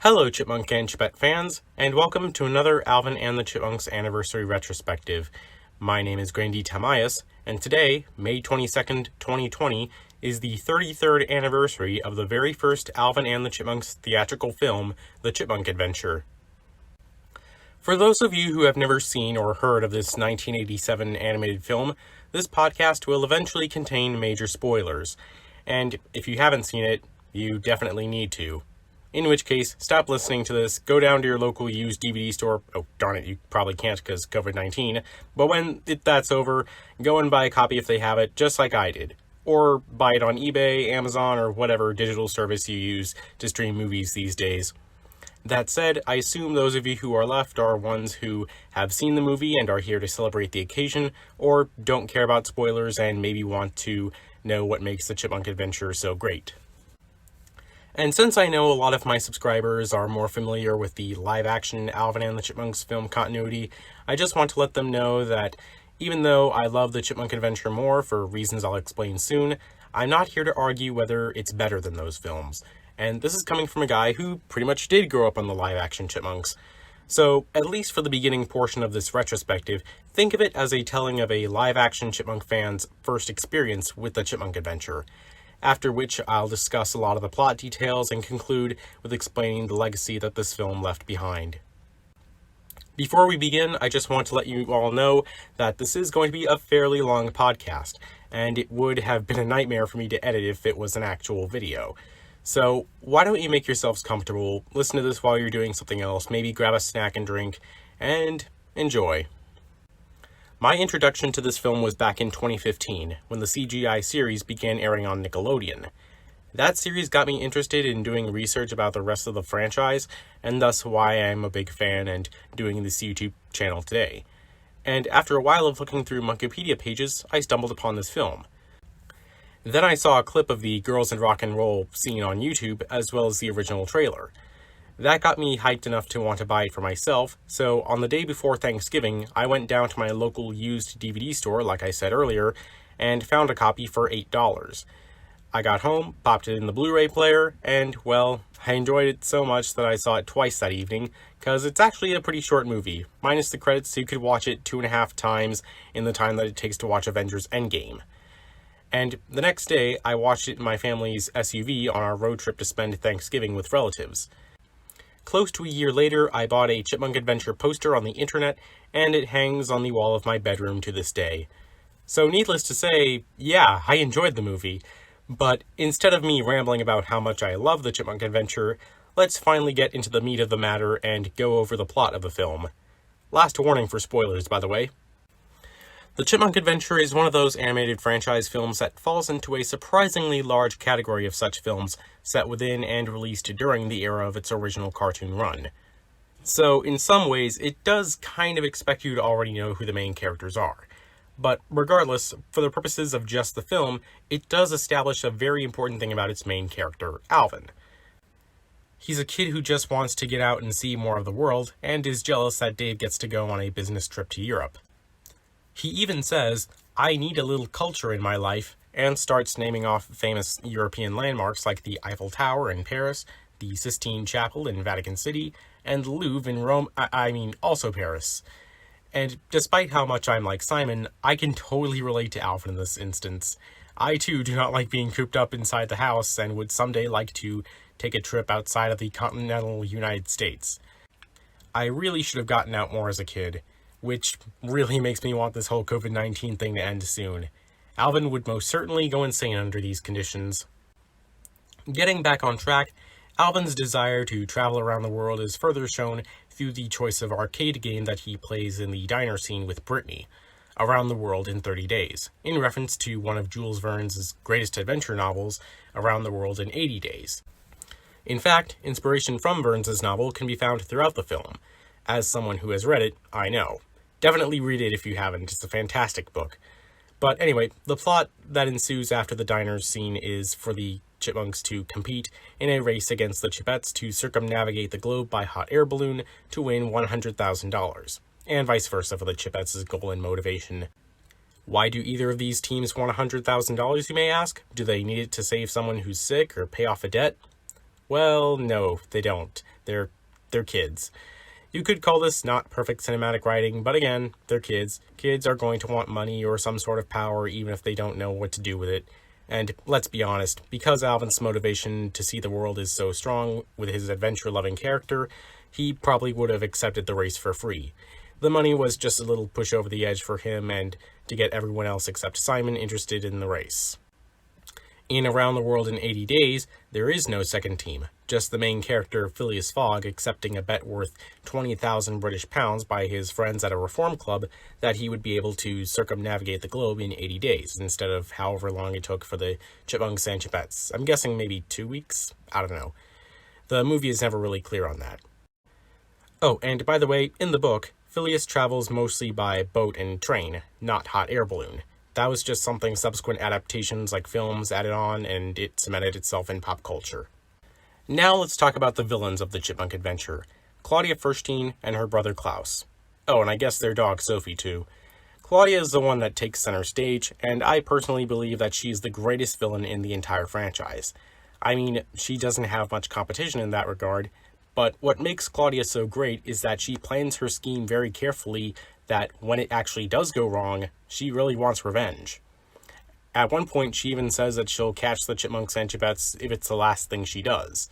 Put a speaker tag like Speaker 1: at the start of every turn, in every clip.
Speaker 1: Hello Chipmunk and Chipette fans, and welcome to another Alvin and the Chipmunks anniversary retrospective. My name is Grandy Tamayas, and today, May 22nd, 2020, is the 33rd anniversary of the very first Alvin and the Chipmunks theatrical film, The Chipmunk Adventure. For those of you who have never seen or heard of this 1987 animated film, this podcast will eventually contain major spoilers, and if you haven't seen it, you definitely need to. In which case, stop listening to this, go down to your local used DVD store. Oh, darn it, you probably can't because COVID-19. But when that's over, go and buy a copy if they have it, just like I did. Or buy it on eBay, Amazon, or whatever digital service you use to stream movies these days. That said, I assume those of you who are left are ones who have seen the movie and are here to celebrate the occasion, or don't care about spoilers and maybe want to know what makes the Chipmunk Adventure so great. And since I know a lot of my subscribers are more familiar with the live-action Alvin and the Chipmunks film continuity, I just want to let them know that even though I love the Chipmunk Adventure more for reasons I'll explain soon, I'm not here to argue whether it's better than those films. And this is coming from a guy who pretty much did grow up on the live-action Chipmunks. So, at least for the beginning portion of this retrospective, think of it as a telling of a live-action Chipmunk fan's first experience with the Chipmunk Adventure. After which I'll discuss a lot of the plot details and conclude with explaining the legacy that this film left behind. Before we begin, I just want to let you all know that this is going to be a fairly long podcast, and it would have been a nightmare for me to edit if it was an actual video. So why don't you make yourselves comfortable, listen to this while you're doing something else, maybe grab a snack and drink, and enjoy. My introduction to this film was back in 2015, when the CGI series began airing on Nickelodeon. That series got me interested in doing research about the rest of the franchise, and thus why I'm a big fan and doing this YouTube channel today. And after a while of looking through Wikipedia pages, I stumbled upon this film. Then I saw a clip of the Girls in Rock and Roll scene on YouTube, as well as the original trailer. That got me hyped enough to want to buy it for myself, so on the day before Thanksgiving, I went down to my local used DVD store, like I said earlier, and found a copy for $8. I got home, popped it in the Blu-ray player, and, well, I enjoyed it so much that I saw it twice that evening, because it's actually a pretty short movie. Minus the credits, so you could watch it 2.5 times in the time that it takes to watch Avengers Endgame. And the next day, I watched it in my family's SUV on our road trip to spend Thanksgiving with relatives. Close to a year later, I bought a Chipmunk Adventure poster on the internet, and it hangs on the wall of my bedroom to this day. So needless to say, yeah, I enjoyed the movie, but instead of me rambling about how much I love the Chipmunk Adventure, let's finally get into the meat of the matter and go over the plot of the film. Last warning for spoilers, by the way. The Chipmunk Adventure is one of those animated franchise films that falls into a surprisingly large category of such films set within and released during the era of its original cartoon run. So, in some ways, it does kind of expect you to already know who the main characters are. But regardless, for the purposes of just the film, it does establish a very important thing about its main character, Alvin. He's a kid who just wants to get out and see more of the world, and is jealous that Dave gets to go on a business trip to Europe. He even says, "I need a little culture in my life," and starts naming off famous European landmarks like the Eiffel Tower in Paris, the Sistine Chapel in Vatican City, and the Louvre in Rome, also Paris. And despite how much I'm like Simon, I can totally relate to Alvin in this instance. I too do not like being cooped up inside the house and would someday like to take a trip outside of the continental United States. I really should have gotten out more as a kid, which really makes me want this whole COVID-19 thing to end soon. Alvin would most certainly go insane under these conditions. Getting back on track, Alvin's desire to travel around the world is further shown through the choice of arcade game that he plays in the diner scene with Brittany, Around the World in 30 Days, in reference to one of Jules Verne's greatest adventure novels, Around the World in 80 Days. In fact, inspiration from Verne's novel can be found throughout the film. As someone who has read it, I know. Definitely read it if you haven't, it's a fantastic book. But anyway, the plot that ensues after the diner scene is for the Chipmunks to compete in a race against the Chipettes to circumnavigate the globe by hot air balloon to win $100,000, and vice versa for the Chipettes' goal and motivation. Why do either of these teams want $100,000, you may ask? Do they need it to save someone who's sick or pay off a debt? Well, no, they don't. They're kids. You could call this not perfect cinematic writing, but again, they're kids. Kids are going to want money or some sort of power even if they don't know what to do with it. And let's be honest, because Alvin's motivation to see the world is so strong with his adventure-loving character, he probably would have accepted the race for free. The money was just a little push over the edge for him and to get everyone else except Simon interested in the race. In Around the World in 80 Days, there is no second team, just the main character Phileas Fogg accepting a bet worth 20,000 British pounds by his friends at a reform club that he would be able to circumnavigate the globe in 80 days, instead of however long it took for the Chipmunks and Chipettes. I'm guessing maybe 2 weeks? I don't know. The movie is never really clear on that. Oh, and by the way, in the book, Phileas travels mostly by boat and train, not hot air balloon. That was just something subsequent adaptations like films added on, and it cemented itself in pop culture. Now let's talk about the villains of the Chipmunk Adventure. Claudia Furstein and her brother Klaus. Oh, and I guess their dog Sophie too. Claudia is the one that takes center stage, and I personally believe that she's the greatest villain in the entire franchise. I mean, she doesn't have much competition in that regard, but what makes Claudia so great is that she plans her scheme very carefully, that when it actually does go wrong, she really wants revenge. At one point, she even says that she'll catch the Chipmunks and Chipettes if it's the last thing she does.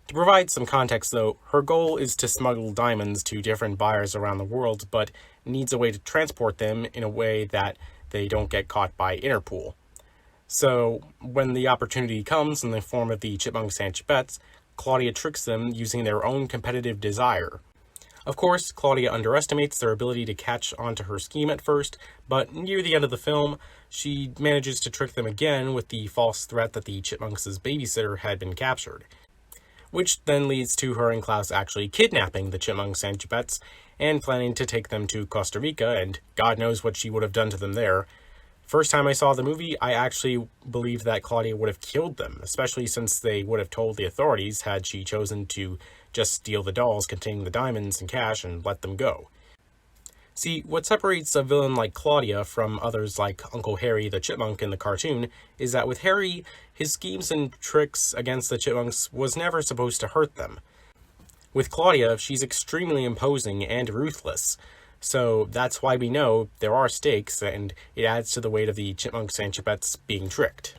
Speaker 1: To provide some context though, her goal is to smuggle diamonds to different buyers around the world, but needs a way to transport them in a way that they don't get caught by Interpol. So, when the opportunity comes in the form of the Chipmunks and Chipettes, Claudia tricks them using their own competitive desire. Of course, Claudia underestimates their ability to catch onto her scheme at first, but near the end of the film, she manages to trick them again with the false threat that the Chipmunks' babysitter had been captured. Which then leads to her and Klaus actually kidnapping the Chipmunks and Chipettes and planning to take them to Costa Rica, and God knows what she would have done to them there. First time I saw the movie, I actually believed that Claudia would have killed them, especially since they would have told the authorities had she chosen to just steal the dolls containing the diamonds and cash and let them go. See, what separates a villain like Claudia from others like Uncle Harry the Chipmunk in the cartoon is that with Harry, his schemes and tricks against the Chipmunks was never supposed to hurt them. With Claudia, she's extremely imposing and ruthless, so that's why we know there are stakes, and it adds to the weight of the Chipmunks and Chipettes being tricked.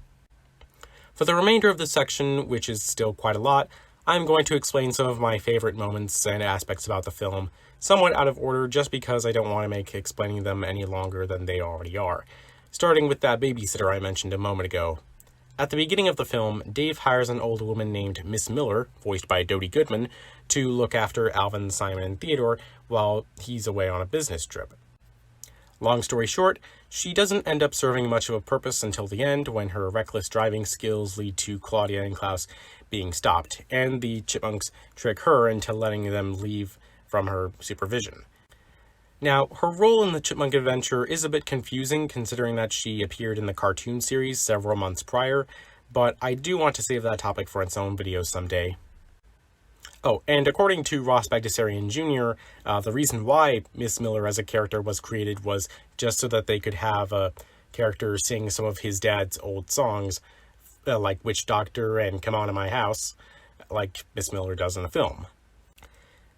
Speaker 1: For the remainder of the section, which is still quite a lot, I'm going to explain some of my favorite moments and aspects about the film, somewhat out of order just because I don't want to make explaining them any longer than they already are, starting with that babysitter I mentioned a moment ago. At the beginning of the film, Dave hires an old woman named Miss Miller, voiced by Dodie Goodman, to look after Alvin, Simon, and Theodore while he's away on a business trip. Long story short, she doesn't end up serving much of a purpose until the end, when her reckless driving skills lead to Claudia and Klaus being stopped, and the Chipmunks trick her into letting them leave from her supervision. Now, her role in the Chipmunk Adventure is a bit confusing considering that she appeared in the cartoon series several months prior, but I do want to save that topic for its own video someday. Oh, and according to Ross Bagdasarian Jr., the reason why Miss Miller as a character was created was just so that they could have a character sing some of his dad's old songs, like Witch Doctor and Come On to My House, like Miss Miller does in the film.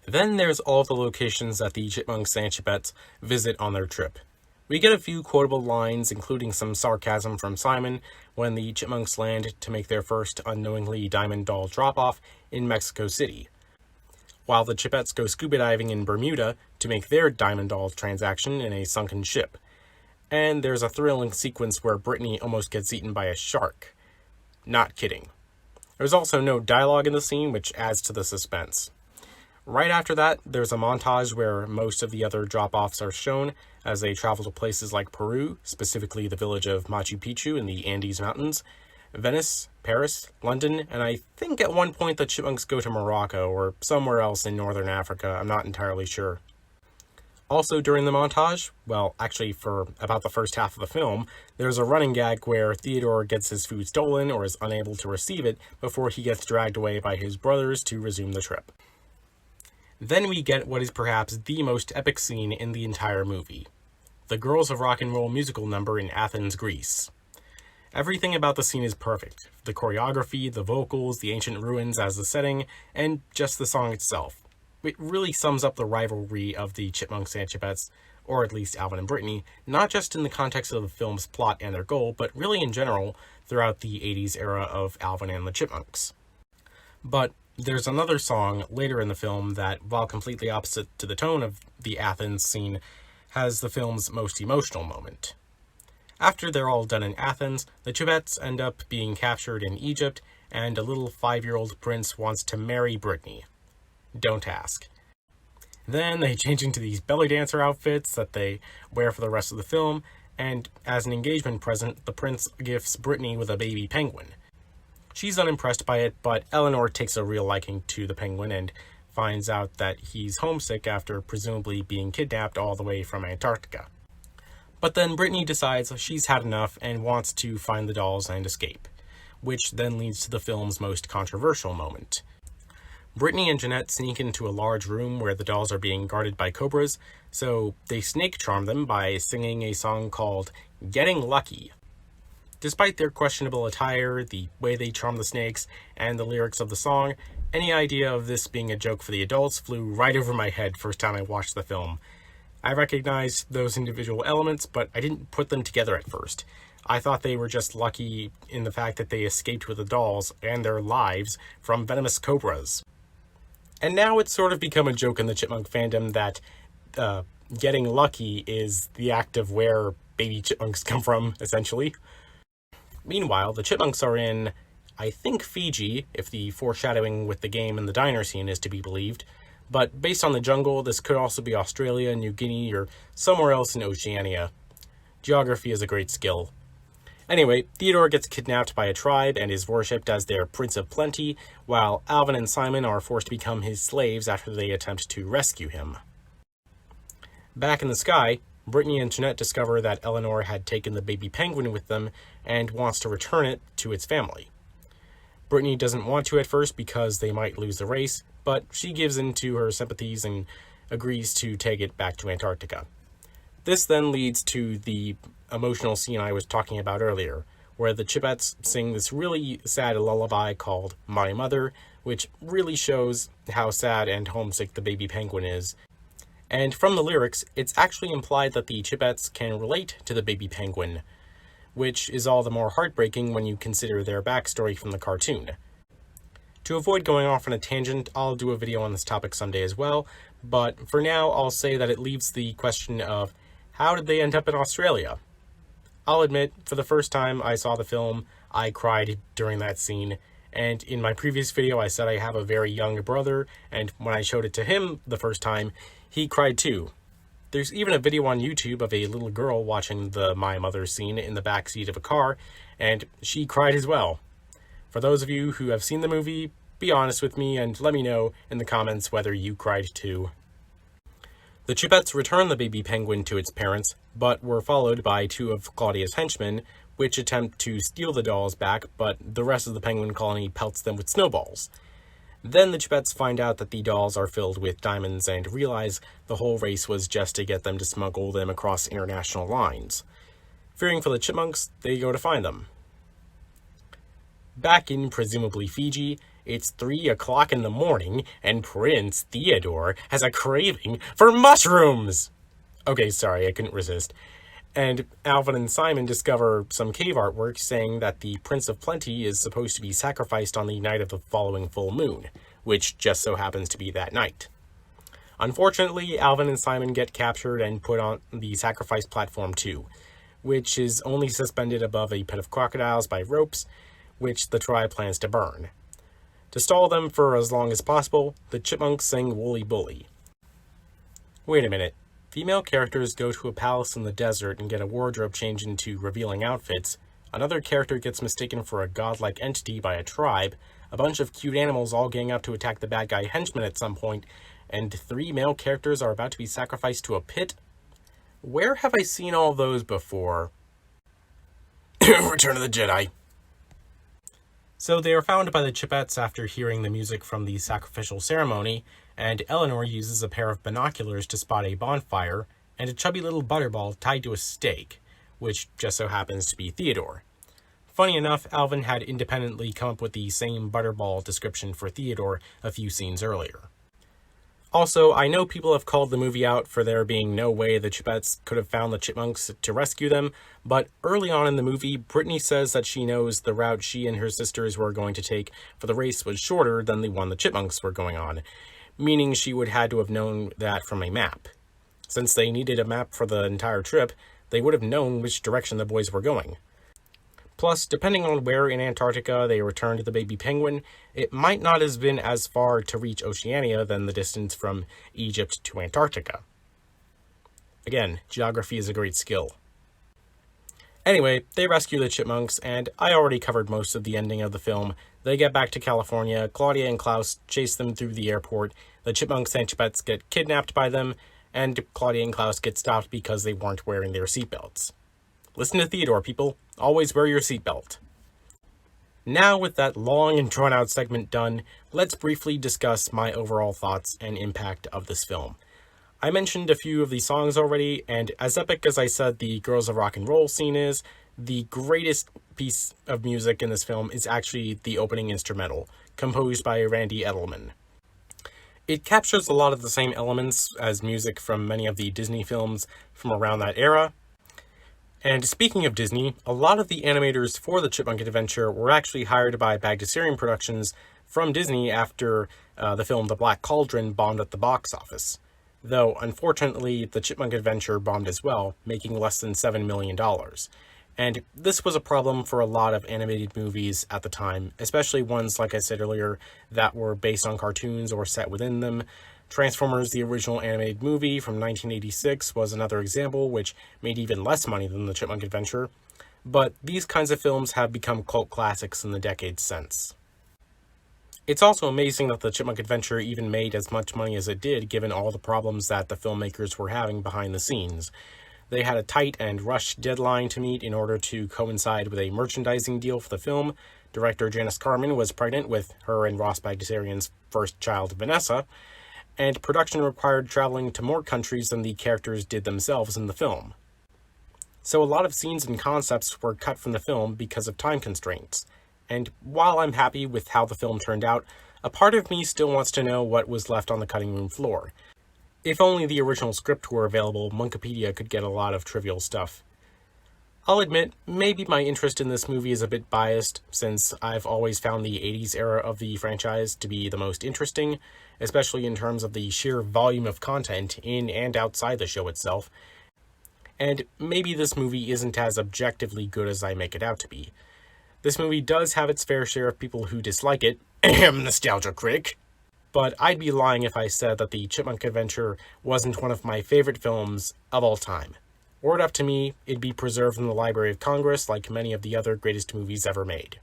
Speaker 1: Then there's all the locations that the Chipmunks and Chipettes visit on their trip. We get a few quotable lines, including some sarcasm from Simon when the Chipmunks land to make their first unknowingly diamond doll drop-off in Mexico City, while the Chipettes go scuba diving in Bermuda to make their diamond doll transaction in a sunken ship. And there's a thrilling sequence where Brittany almost gets eaten by a shark. Not kidding. There's also no dialogue in the scene, which adds to the suspense. Right after that, there's a montage where most of the other drop-offs are shown as they travel to places like Peru, specifically the village of Machu Picchu in the Andes Mountains, Venice, Paris, London, and I think at one point the Chipmunks go to Morocco or somewhere else in northern Africa, I'm not entirely sure. Also during the montage, well, actually for about the first half of the film, there's a running gag where Theodore gets his food stolen or is unable to receive it before he gets dragged away by his brothers to resume the trip. Then we get what is perhaps the most epic scene in the entire movie. The Girls of Rock and Roll musical number in Athens, Greece. Everything about the scene is perfect. The choreography, the vocals, the ancient ruins as the setting, and just the song itself. It really sums up the rivalry of the Chipmunks and Chipettes, or at least Alvin and Brittany, not just in the context of the film's plot and their goal, but really in general throughout the 80s era of Alvin and the Chipmunks. But there's another song later in the film that, while completely opposite to the tone of the Athens scene, has the film's most emotional moment. After they're all done in Athens, the Chipettes end up being captured in Egypt, and a little 5-year-old prince wants to marry Brittany. Don't ask. Then they change into these belly dancer outfits that they wear for the rest of the film, and as an engagement present, the prince gifts Brittany with a baby penguin. She's unimpressed by it, but Eleanor takes a real liking to the penguin and finds out that he's homesick after presumably being kidnapped all the way from Antarctica. But then Brittany decides she's had enough and wants to find the dolls and escape, which then leads to the film's most controversial moment. Brittany and Jeanette sneak into a large room where the dolls are being guarded by cobras, so they snake charm them by singing a song called Getting Lucky. Despite their questionable attire, the way they charm the snakes, and the lyrics of the song, any idea of this being a joke for the adults flew right over my head first time I watched the film. I recognized those individual elements, but I didn't put them together at first. I thought they were just lucky in the fact that they escaped with the dolls and their lives from venomous cobras. And now it's sort of become a joke in the Chipmunk fandom that getting lucky is the act of where baby chipmunks come from, essentially. Meanwhile, the Chipmunks are in, I think, Fiji, if the foreshadowing with the game and the diner scene is to be believed. But based on the jungle, this could also be Australia, New Guinea, or somewhere else in Oceania. Geography is a great skill. Anyway, Theodore gets kidnapped by a tribe and is worshipped as their Prince of Plenty, while Alvin and Simon are forced to become his slaves after they attempt to rescue him. Back in the sky, Brittany and Jeanette discover that Eleanor had taken the baby penguin with them and wants to return it to its family. Brittany doesn't want to at first because they might lose the race, but she gives in to her sympathies and agrees to take it back to Antarctica. This then leads to the emotional scene I was talking about earlier, where the Chipettes sing this really sad lullaby called My Mother, which really shows how sad and homesick the baby penguin is. And from the lyrics, it's actually implied that the Chipettes can relate to the baby penguin, which is all the more heartbreaking when you consider their backstory from the cartoon. To avoid going off on a tangent, I'll do a video on this topic someday as well, but for now I'll say that it leaves the question of how did they end up in Australia? I'll admit, for the first time I saw the film, I cried during that scene, and in my previous video I said I have a very young brother, and when I showed it to him the first time, he cried too. There's even a video on YouTube of a little girl watching the My Mother scene in the backseat of a car, and she cried as well. For those of you who have seen the movie, be honest with me and let me know in the comments whether you cried too. The Chipettes return the baby penguin to its parents, but were followed by 2 of Claudia's henchmen, which attempt to steal the dolls back, but the rest of the penguin colony pelts them with snowballs. Then the Chipettes find out that the dolls are filled with diamonds and realize the whole race was just to get them to smuggle them across international lines. Fearing for the Chipmunks, they go to find them. Back in presumably Fiji, it's 3 o'clock in the morning, and Prince Theodore has a craving for mushrooms! Okay, sorry, I couldn't resist. And Alvin and Simon discover some cave artwork saying that the Prince of Plenty is supposed to be sacrificed on the night of the following full moon, which just so happens to be that night. Unfortunately, Alvin and Simon get captured and put on the sacrifice platform too, which is only suspended above a pit of crocodiles by ropes, which the tribe plans to burn. To stall them for as long as possible, the Chipmunks sing Woolly Bully. Wait a minute. Female characters go to a palace in the desert and get a wardrobe change into revealing outfits. Another character gets mistaken for a godlike entity by a tribe. A bunch of cute animals all gang up to attack the bad guy henchmen at some point, and 3 male characters are about to be sacrificed to a pit? Where have I seen all those before? Return of the Jedi. So they are found by the Chipettes after hearing the music from the sacrificial ceremony, and Eleanor uses a pair of binoculars to spot a bonfire and a chubby little butterball tied to a stake, which just so happens to be Theodore. Funny enough, Alvin had independently come up with the same butterball description for Theodore a few scenes earlier. Also, I know people have called the movie out for there being no way the Chipettes could have found the Chipmunks to rescue them, but early on in the movie, Brittany says that she knows the route she and her sisters were going to take for the race was shorter than the one the Chipmunks were going on, meaning she would had to have known that from a map. Since they needed a map for the entire trip, they would have known which direction the boys were going. Plus, depending on where in Antarctica they returned the baby penguin, it might not have been as far to reach Oceania than the distance from Egypt to Antarctica. Again, geography is a great skill. Anyway, they rescue the Chipmunks, and I already covered most of the ending of the film. They get back to California, Claudia and Klaus chase them through the airport, the Chipmunks and Chipettes get kidnapped by them, and Claudia and Klaus get stopped because they weren't wearing their seatbelts. Listen to Theodore, people. Always wear your seatbelt. Now, with that long and drawn-out segment done, let's briefly discuss my overall thoughts and impact of this film. I mentioned a few of the songs already, and as epic as I said the Girls of Rock and Roll scene is, the greatest piece of music in this film is actually the opening instrumental, composed by Randy Edelman. It captures a lot of the same elements as music from many of the Disney films from around that era. And speaking of Disney, a lot of the animators for the Chipmunk Adventure were actually hired by Bagdasarian Productions from Disney after the film The Black Cauldron bombed at the box office. Though, unfortunately, the Chipmunk Adventure bombed as well, making less than $7 million. And this was a problem for a lot of animated movies at the time, especially ones, like I said earlier, that were based on cartoons or set within them. Transformers, the original animated movie from 1986, was another example, which made even less money than the Chipmunk Adventure. But these kinds of films have become cult classics in the decades since. It's also amazing that the Chipmunk Adventure even made as much money as it did, given all the problems that the filmmakers were having behind the scenes. They had a tight and rushed deadline to meet in order to coincide with a merchandising deal for the film. Director Janice Carmen was pregnant with her and Ross Bagdasarian's first child, Vanessa, and production required traveling to more countries than the characters did themselves in the film. So a lot of scenes and concepts were cut from the film because of time constraints. And while I'm happy with how the film turned out, a part of me still wants to know what was left on the cutting room floor. If only the original script were available, Monkipedia could get a lot of trivial stuff. I'll admit, maybe my interest in this movie is a bit biased, since I've always found the 80s era of the franchise to be the most interesting, especially in terms of the sheer volume of content in and outside the show itself. And maybe this movie isn't as objectively good as I make it out to be. This movie does have its fair share of people who dislike it, nostalgia critic, but I'd be lying if I said that the Chipmunk Adventure wasn't one of my favorite films of all time. Were it up to me, it'd be preserved in the Library of Congress like many of the other greatest movies ever made.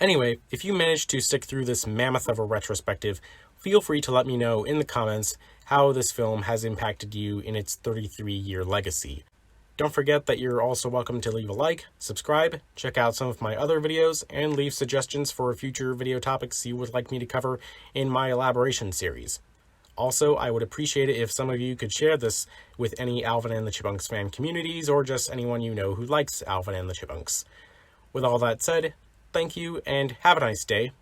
Speaker 1: Anyway, if you managed to stick through this mammoth of a retrospective, feel free to let me know in the comments how this film has impacted you in its 33-year legacy. Don't forget that you're also welcome to leave a like, subscribe, check out some of my other videos, and leave suggestions for future video topics you would like me to cover in my elaboration series. Also, I would appreciate it if some of you could share this with any Alvin and the Chipmunks fan communities, or just anyone you know who likes Alvin and the Chipmunks. With all that said, thank you, and have a nice day.